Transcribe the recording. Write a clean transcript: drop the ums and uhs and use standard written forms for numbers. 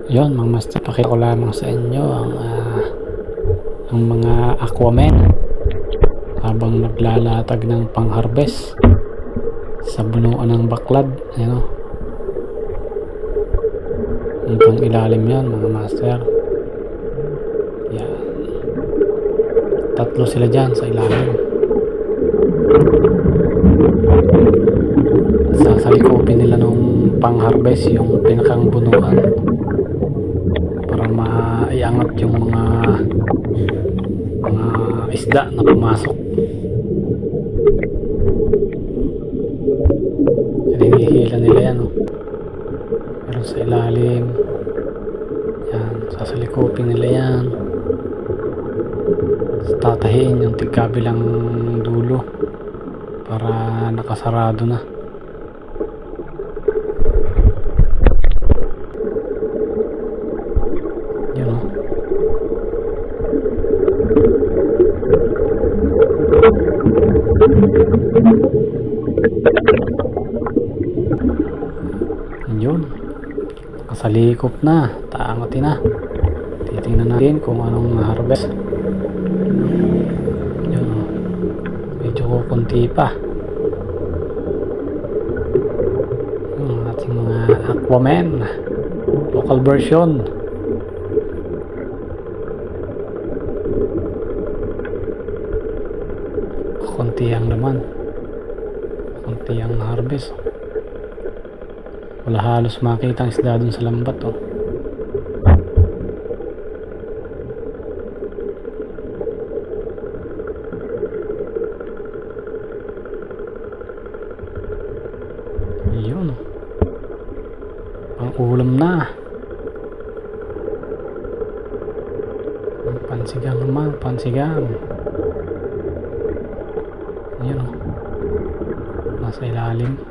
Yun mga master, pakita ko lamang sa inyo ang mga aquaman habang naglalatag ng pang-harvest sa bunuan ng baklad. Ayan o, hanggang ilalim yan mga master. Yan, tatlo sila dyan sa ilalim. Sasalikopin nila nung pang-harvest yung pinakang bunuan para maiangat yung mga isda na pumasok. Hinihila nila yan o, pero sa ilalim yan, sasalikopin nila yan, tatahiin yung tigkabilang dulo para nakasarado na. Yun o, yun, nakasalikop na, taangatin na. Titingnan natin kung anong harvest. Yun o, medyo kukunti pa yung ating mga aquaman local version. Kunti ang laman, kunti ang harvest. Wala halos makita ang isda dun sa lambat oh. Yun, pang ulam na. Pansigang naman, pansigang. Yun o, nasa ilalim.